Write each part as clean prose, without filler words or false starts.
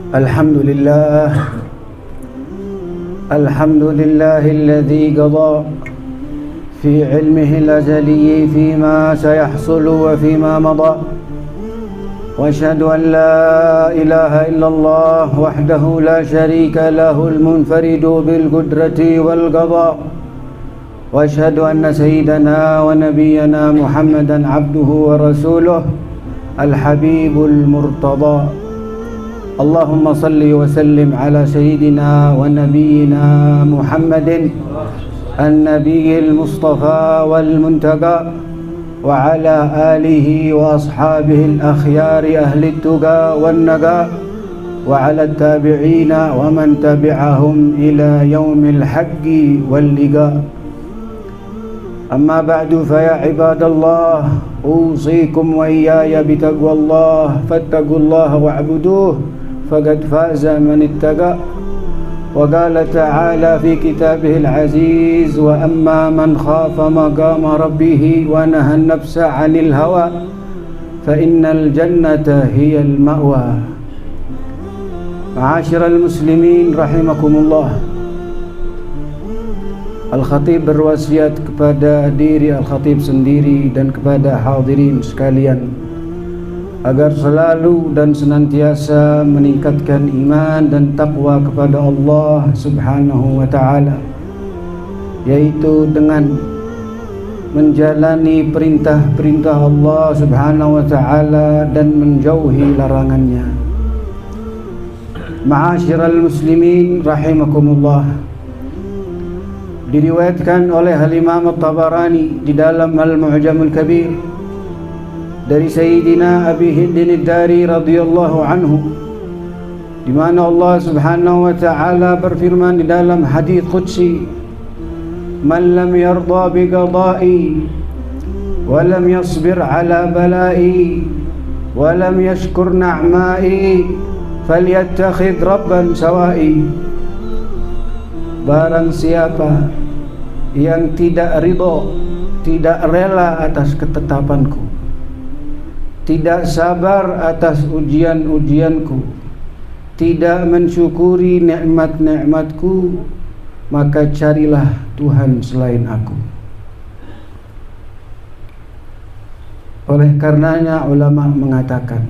Alhamdulillah alladzi qada fi ilmihi al-azali fima sayahsulu wa fima mada wa asyhadu an la ilaha illallah wahdahu la syarika lahu al-munfaridu bil qudrati wal qada wa asyhadu anna sayyidana wa nabiyyana Muhammadan abduhu wa rasuluh al-habibul murtada. Allahumma salli wa sallim ala sayyidina wa nabiyyina Muhammadin an-nabiyil mustafa wal muntaqa wa ala alihi wa ashabihi al-akhyari ahli tuqa wan naqa wa ala tabi'ina wa man tabi'ahum ila yaumil haqqi wal liqa. Amma ba'du, fa ya ibadallah, usikum wa iyaya bitaqwallah, fattaqullaha wa'buduh faqad faza man ittaqa. Wa qala ta'ala fi kitabihil aziz, wa amma man khafa maqama rabbih wa naha an-nafsa 'anil hawa fa innal jannata hiyal ma'wa. Ma'asyiral muslimin rahimakumullah, Al-Khatib berwasiat kepada diri Al-Khatib sendiri dan kepada hadirin sekalian agar selalu dan senantiasa meningkatkan iman dan takwa kepada Allah Subhanahu wa ta'ala, yaitu dengan menjalani perintah-perintah Allah Subhanahu wa ta'ala dan menjauhi larangannya. Ma'asyiral muslimin rahimakumullah, diriwayatkan oleh Al-Imam At-Tabarani di dalam Al-Mu'jamul Kabir dari Sayyidina Abi Hindin Ad-Dari radhiyallahu anhu, di mana Allah Subhanahu wa ta'ala berfirman di dalam hadits qudsi, man lam yarda bi qada'i wa lam yasbir ala bala'i wa lam yashkur na'ma'i falyattakhidh rabban sawa'i. Barang siapa yang tidak ridho, tidak rela atas ketetapanku, tidak sabar atas ujian-ujianku, tidak mensyukuri nikmat-nikmatku, maka carilah Tuhan selain aku. Oleh karenanya ulama mengatakan,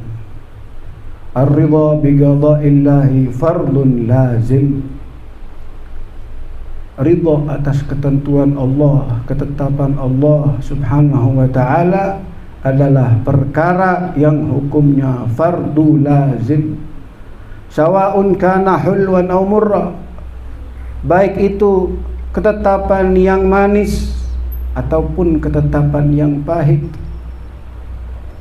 ar-ridha bi qada'illahi fardun lazim. Ridha atas ketentuan Allah, ketetapan Allah Subhanahu wa ta'ala adalah perkara yang hukumnya fardu lazim. Sawa'un kana hulwan aw murra, baik itu ketetapan yang manis ataupun ketetapan yang pahit.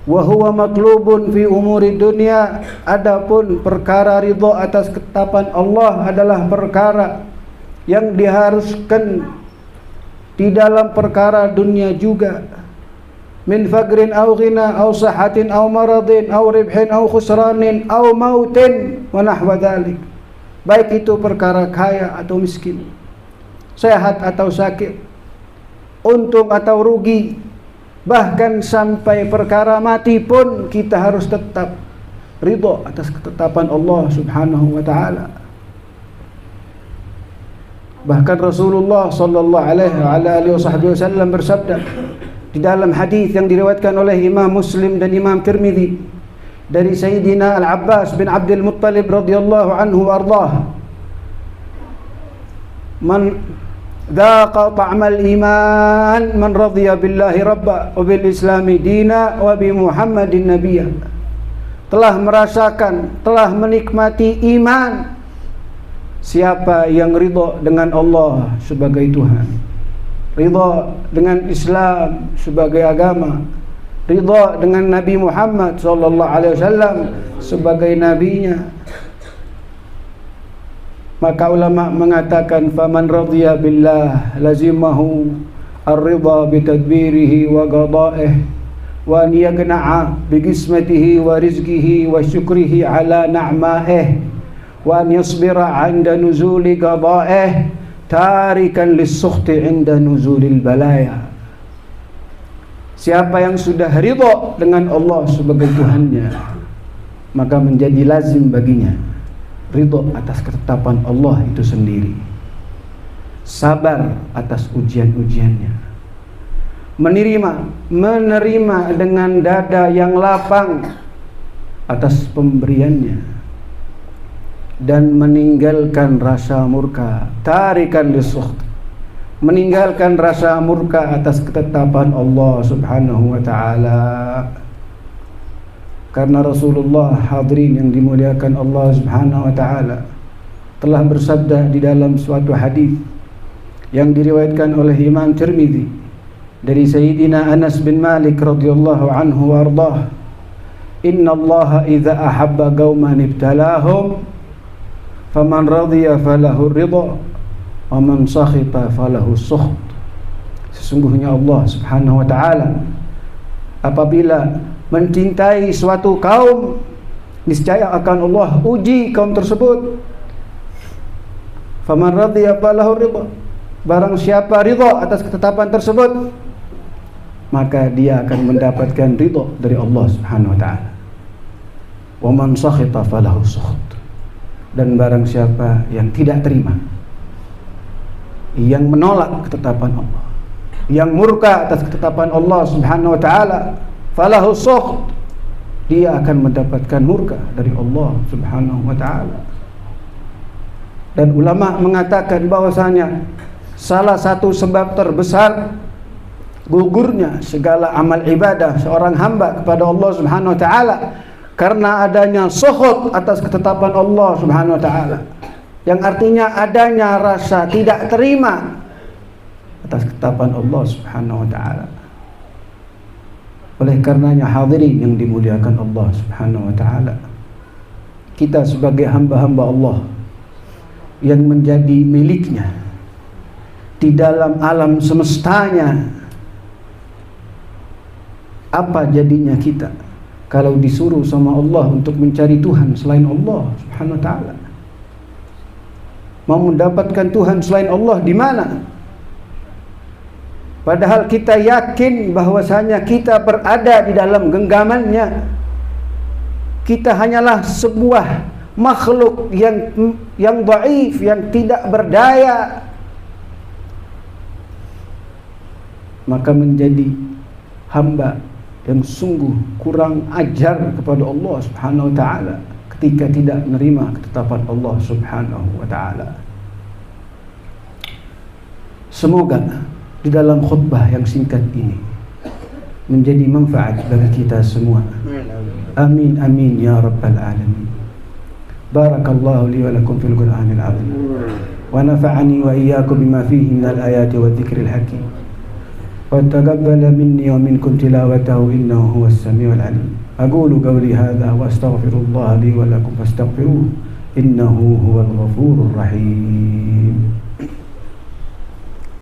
Wa huwa matlubun fi umuri dunya, adapun perkara ridha atas ketetapan Allah adalah perkara yang diharuskan di dalam perkara dunia juga. Min faqrin aw ghina aw sahatin aw maradin aw ribhin aw khusranin aw mautin wa nahwa dhalik, baik itu perkara kaya atau miskin, sehat atau sakit, untung atau rugi, bahkan sampai perkara mati pun kita harus tetap ridha atas ketetapan Allah Subhanahu wa ta'ala. Bahkan Rasulullah sallallahu alaihi wasallam bersabda di dalam hadis yang diriwayatkan oleh Imam Muslim dan Imam Tirmidzi dari Sayyidina Al-Abbas bin Abdul Muttalib radhiyallahu anhu ardhah, man dhaqa ta'mal iman man radhiya billahi rabba wa bil islami dina wa bi Muhammadin nabiyya. Telah merasakan, telah menikmati iman siapa yang ridha dengan Allah sebagai Tuhan, ridha dengan Islam sebagai agama, ridha dengan Nabi Muhammad sallallahu alaihi wasallam sebagai nabinya. Maka ulama mengatakan, faman radhiya billah lazimahu ar-ridha bi tadbirihi wa qada'ihi wa an yaqna'a bi qismatihi wa rizqihi wa syukrihi ala na'ma'ihi wa an yasbira 'inda nuzuli qada'ih tarikan lis-sukhti 'inda nuzulil balaya. Siapa yang sudah ridha dengan Allah sebagai Tuhannya, maka menjadi lazim baginya ridho atas ketetapan Allah itu sendiri, sabar atas ujian-ujiannya, menerima dengan dada yang lapang atas pemberiannya, dan meninggalkan rasa murka, tarikan lisukht, meninggalkan rasa murka atas ketetapan Allah Subhanahu wa ta'ala. Karena Rasulullah, hadirin yang dimuliakan Allah Subhanahu wa ta'ala, telah bersabda di dalam suatu hadis yang diriwayatkan oleh Imam Tirmidzi dari Sayyidina Anas bin Malik radhiyallahu anhu wa ardhah, "Inna Allah idza ahabba qauman ibtalahum faman radiya falahu ridha wa man sakhita falahu sukht." Sesungguhnya Allah Subhanahu wa ta'ala apabila mencintai suatu kaum, niscaya akan Allah uji kaum tersebut. Faman radiya falahu ridha, barang siapa ridha atas ketetapan tersebut, maka dia akan mendapatkan ridha dari Allah Subhanahu wa ta'ala. Wa man sakhita falahu sukht, dan barang siapa yang tidak terima, yang menolak ketetapan Allah, yang murka atas ketetapan Allah Subhanahu wa ta'ala, falahu sukht, dia akan mendapatkan murka dari Allah Subhanahu wa ta'ala. Dan ulama mengatakan bahwasanya salah satu sebab terbesar gugurnya segala amal ibadah seorang hamba kepada Allah Subhanahu wa ta'ala karena adanya sukht atas ketetapan Allah Subhanahu wa ta'ala, yang artinya adanya rasa tidak terima atas ketetapan Allah Subhanahu wa ta'ala. Oleh karenanya hadirin yang dimuliakan Allah Subhanahu wa ta'ala, kita sebagai hamba-hamba Allah yang menjadi miliknya di dalam alam semestanya, apa jadinya kita kalau disuruh sama Allah untuk mencari Tuhan selain Allah Subhanahu wa ta'ala? Mau mendapatkan Tuhan selain Allah di mana? Padahal kita yakin bahwasanya kita berada di dalam genggamannya. Kita hanyalah sebuah makhluk yang dhaif, yang tidak berdaya. Maka menjadi hamba yang sungguh kurang ajar kepada Allah Subhanahu wa ta'ala ketika tidak menerima ketetapan Allah Subhanahu wa ta'ala. Semoga di dalam khutbah yang singkat ini menjadi manfaat bagi kita semua. Amin amin ya rabbal alamin. Barakallahu li wa lakum fil Qur'anil azim wa nafa'ani wa iyyakum bima fihi minal ayati wadh-dhikril hakim wa taqabbala minni wa minkum tilawatahu innahu huwas samiul alim. Aqulu qawli hadha wa astaghfirullah li wa lakum fastaghfiruhu innahu huwal ghafurur rahim.